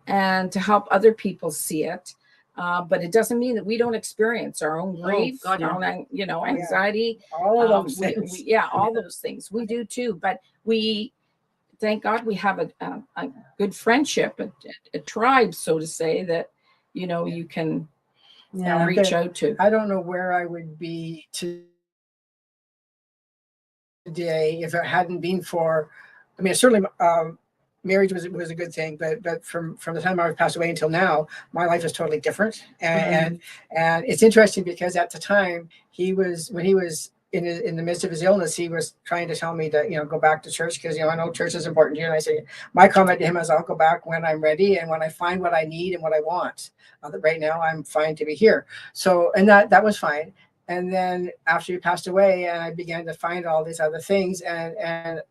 and to help other people see it. But it doesn't mean that we don't experience our own grief, God, yeah. our own, yeah. anxiety. All of those we, things. yeah, all those things we do too. But we, thank God, we have a good friendship, a tribe, so to say, that you can Yeah. reach out to. I don't know where I would be today if it hadn't been for, I mean, certainly marriage was a good thing, but from the time I passed away until now, my life is totally different. And it's interesting because at the time when he was in the midst of his illness, he was trying to tell me to go back to church because I know church is important to you. And I said, my comment to him is, I'll go back when I'm ready and when I find what I need and what I want. Right now, I'm fine to be here. So, and that was fine. And then after he passed away, and I began to find all these other things, and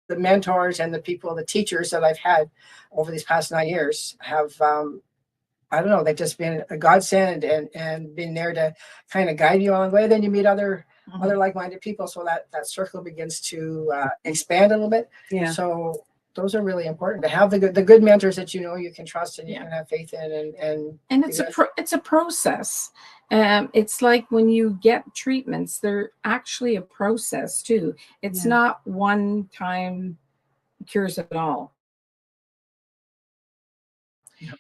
the mentors and the people, the teachers that I've had over these past 9 years have, I don't know, they've just been a godsend and been there to kind of guide you along the way. Then you meet other like-minded people, so that circle begins to expand a little bit. Yeah. So those are really important to have the good mentors that you can trust and you can have faith in, and it's a process. It's like when you get treatments, they're actually a process too. It's not one time cures it all.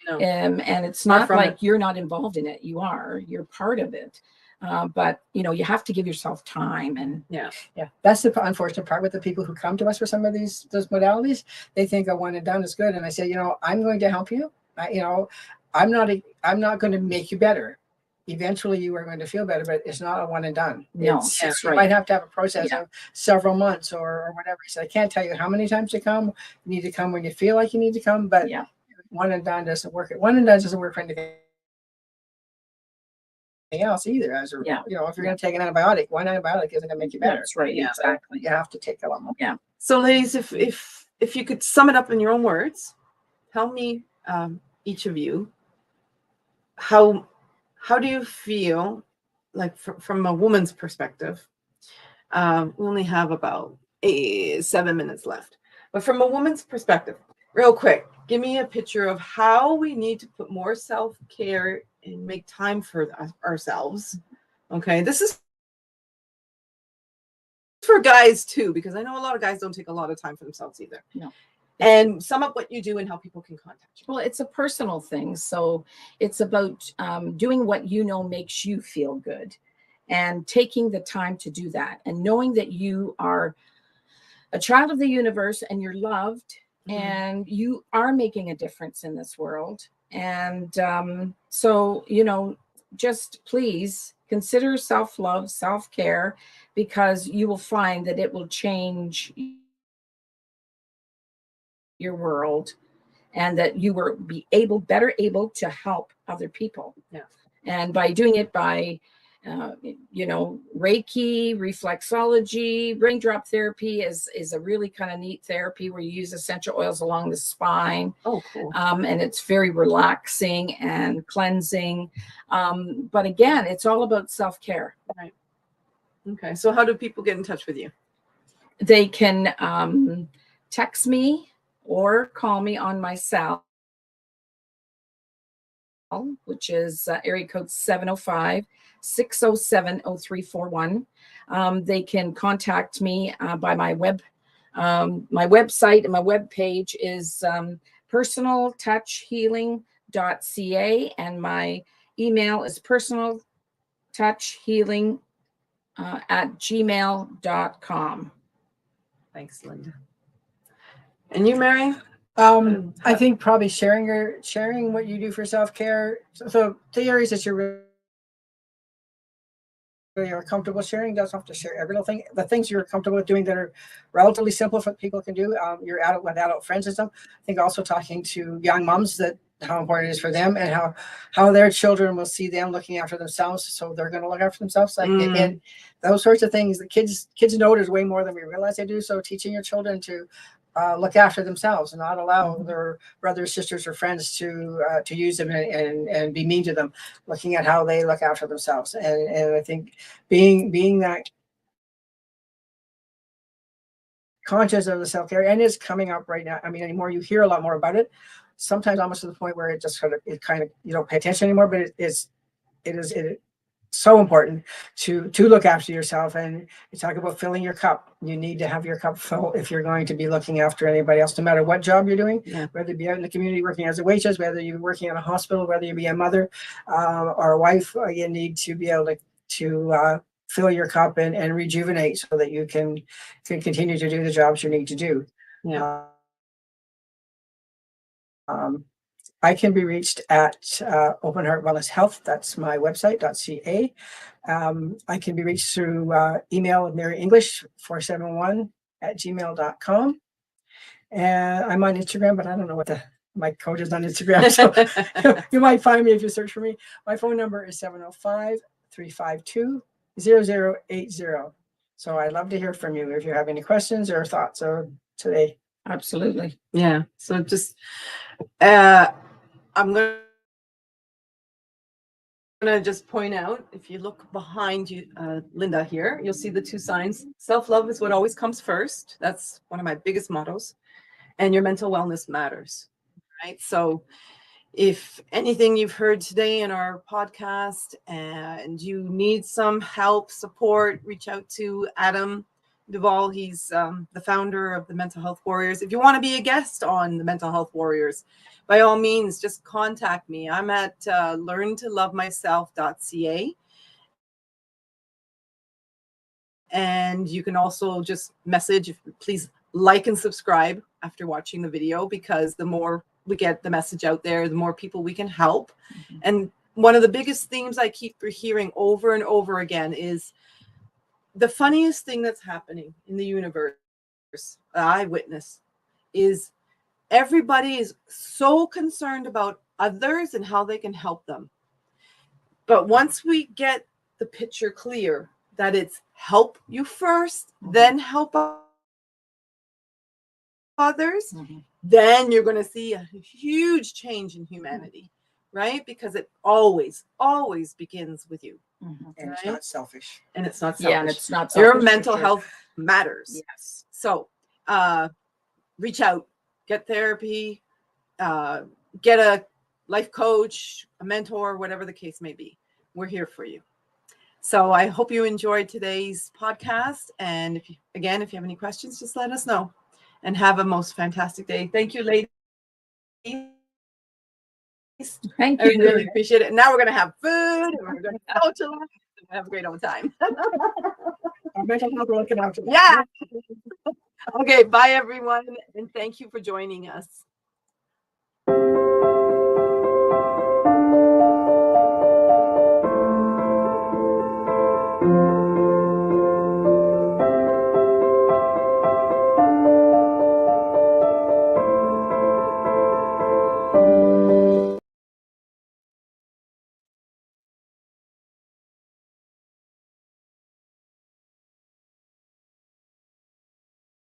No. And it's Far not from like it. you're not involved in it. You're part of it. But you have to give yourself time. And Yeah. That's the unfortunate part with the people who come to us for some of those modalities. They think a one and done is good, and I say, I'm going to help you. I'm not going to make you better. Eventually, you are going to feel better, but it's not a one and done. No, You might have to have a process of several months or whatever. So I can't tell you how many times to come. You need to come when you feel like you need to come, but one and done doesn't work. One and done doesn't work for anything else either. If you're going to take an antibiotic, one antibiotic isn't going to make you better. That's right. Yeah. Exactly. You have to take a lot more. Yeah. So, ladies, if you could sum it up in your own words, tell me, each of you, how do you feel, like from a woman's perspective? We only have about 7 minutes left, but from a woman's perspective, real quick, give me a picture of how we need to put more self-care and make time for ourselves. Okay, this is for guys too, because I know a lot of guys don't take a lot of time for themselves either. No. And sum up what you do and how people can contact you. Well, it's a personal thing. So it's about doing what makes you feel good and taking the time to do that and knowing that you are a child of the universe and you're loved and you are making a difference in this world. And so, just please consider self-love, self-care, because you will find that it will change your world and that you will be better able to help other people. Yeah. And by doing it by, Reiki, reflexology, raindrop therapy is a really kind of neat therapy where you use essential oils along the spine. Oh, cool. And it's very relaxing and cleansing. But again, it's all about self-care. Right. Okay. So how do people get in touch with you? They can text me or call me on my cell, which is area code 705-607-0341. They can contact me by my website, and my web page is personaltouchhealing.ca, and my email is personaltouchhealing@gmail.com. Thanks, Linda. And you, Mary? I think probably sharing what you do for self-care. So the areas that you're you're comfortable sharing. Doesn't have to share every little thing. The things you're comfortable with doing that are relatively simple for people can do. Your adult friends and stuff. I think also talking to young moms that how important it is for them and how their children will see them looking after themselves, so they're going to look after themselves. Like and those sorts of things. The kids notice way more than we realize they do. So teaching your children to look after themselves and not allow their brothers, sisters, or friends to use them and be mean to them. Looking at how they look after themselves, and I think being that conscious of the self-care, and it's coming up right now. I mean, anymore you hear a lot more about it. Sometimes almost to the point where it just kind of you don't pay attention anymore. But it is so important to look after yourself. And you talk about filling your cup. You need to have your cup full if you're going to be looking after anybody else, no matter what job you're doing. Whether you be out in the community working as a waitress, whether you're working in a hospital, whether you be a mother or a wife, you need to be able to fill your cup and rejuvenate so that you can continue to do the jobs you need to do. I can be reached at Open Heart Wellness Health. That's my website, .ca. I can be reached through email, Mary English 471@gmail.com. And I'm on Instagram, but I don't know what my code is on Instagram. So you might find me if you search for me. My phone number is 705-352-0080. So I'd love to hear from you if you have any questions or thoughts today. Absolutely. Yeah. So just, I'm going to just point out, if you look behind you, Linda here, you'll see the two signs. Self-love is what always comes first. That's one of my biggest mottos. And your mental wellness matters, right? So if anything you've heard today in our podcast and you need some help, support, reach out to Adam Duvall. He's the founder of the Mental Health Warriors. If you want to be a guest on the Mental Health Warriors, by all means, just contact me. I'm at learntolovemyself.ca. And you can also just message, please like and subscribe after watching the video, because the more we get the message out there, the more people we can help. And one of the biggest themes I keep hearing over and over again is the funniest thing that's happening in the universe that I witness is everybody is so concerned about others and how they can help them. But once we get the picture clear that it's help you first, then help others, then you're going to see a huge change in humanity, right? Because it always begins with you. And it's not selfish. And it's not selfish. Yeah, and it's not selfish. Your mental health matters. Yes. So reach out, get therapy, get a life coach, a mentor, whatever the case may be. We're here for you. So I hope you enjoyed today's podcast. And if you have any questions, just let us know. And have a most fantastic day. Thank you, ladies. Thank I you. really appreciate it. Now we're going to have food. And we're going to go to lunch. Have a great old time. Our mental health we're looking after. Yeah. Okay. Bye, everyone. And thank you for joining us.